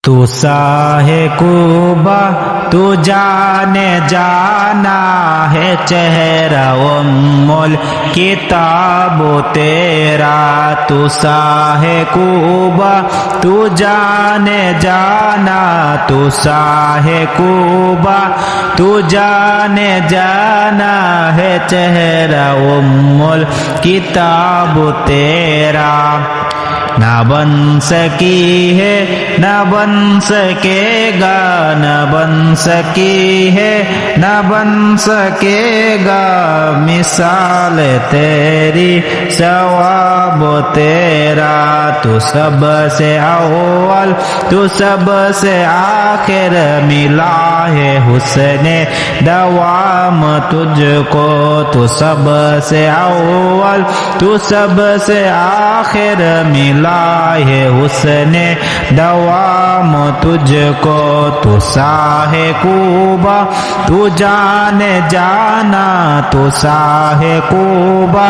تو साहे कुबा तू जाने जाना है चेहरा उम्मुल किताब तेरा तू साहे कुबा तू जाने जाना तू साहे कुबा तू जाने जाना है चेहरा उम्मुल किताब तेरा ना बन सकी है न बन सकेगा न बन सकी है न बन सकेगा मिसाल तेरी सवाब तेरा तू सबसे अव्वल तू सबसे आखिर मिला है हुस्ने दवाम तुझको तू सबसे अव्वल तू सबसे आखिर मिला है हुस्ने दवाम तुझको तू साहे कुबा तू जाने जाना तू साहे कुबा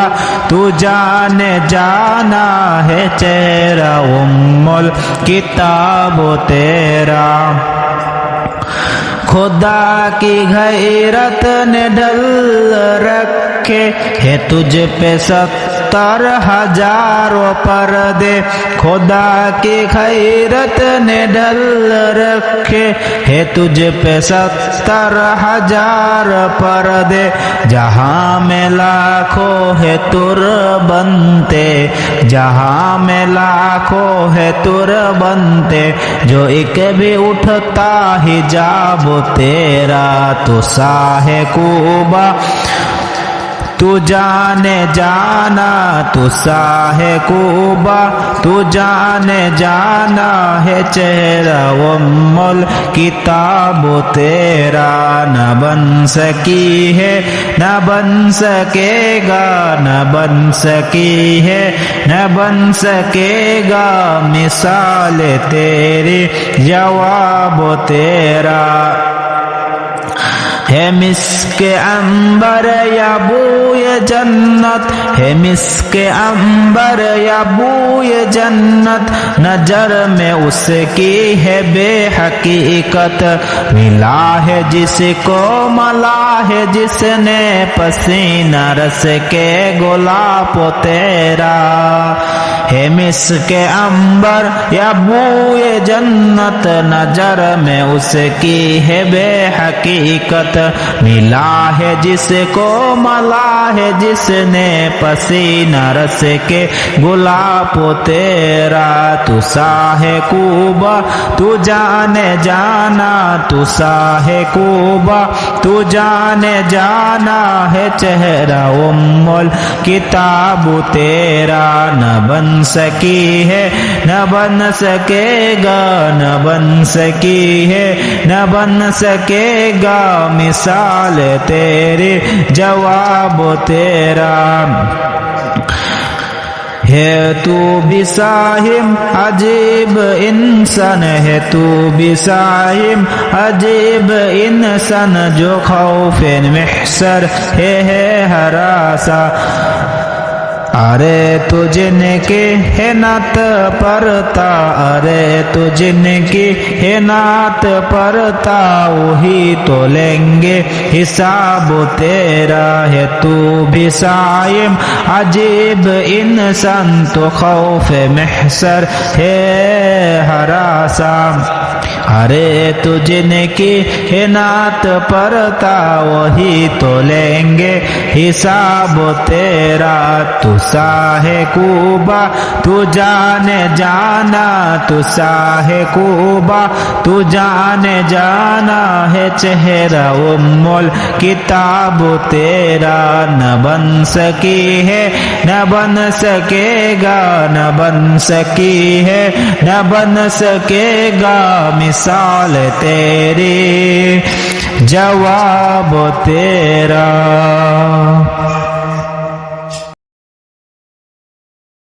तू जाने जाना है चेहरा उम्मुल किताब तेरा खुदा की गैरत ने ढल रखे है तुझ पे 70,000 पर्दे खुदा की गैरत ने ढल रखे है तुझ पे 70,000 पर्दे जहाँ में लाखों है तुरबंते जहाँ में लाखों है तुरबंते जो एक भी उठता हिजाब तेरा तू साहे कुबा तू जाने जाना तू साहे कुबा तू जाने जाना है चेहरा उम्मुल किताब तेरा न बन सकी है न बन सकेगा न बन सकी है न बन सकेगा मिसाल तेरी जवाब तेरा है मिस्के अंबर या बूय जन्नत है मिस्के अंबर या बूय जन्नत नजर में उसकी है बेहकीकत मिला है जिसको मला है जिसने पसीना रस के गुलाब तेरा है मिस्के अंबर या बूय जन्नत नजर में उसकी है बेहकीकत मिला है जिसको मला है जिसने पसीना रस के गुलाब तेरा तू साहे कुबा तू जाने जाना तू साहे कुबा तू जाने जाना है चेहरा उम्मुल किताब तेरा न बन सकी है न बन सकेगा न बन सकी है न बन सकेगा मिसाल तेरी जवाब तेरा है तू भी साहिम अजीब इंसान है तू भी साहिम अजीब इंसान जो खौफे महशर है हरासा अरे तू जिनकी है नात परता अरे तू जिनकी है नात परता वही तो लेंगे हिसाब तेरा है तू भी साइम अजीब इंसान तो खौफ महशर है हरासा अरे तू जिनकी है नात परता वही तो लेंगे हिसाब तेरा तू साहे कुबा तू जाने जाना तू साहे कुबा तू जाने जाना है चेहरा उम्मुल किताब तेरा न बन सकी है न बन सकेगा न बन सकी है न बन सकेगा मिसाल तेरी जवाब तेरा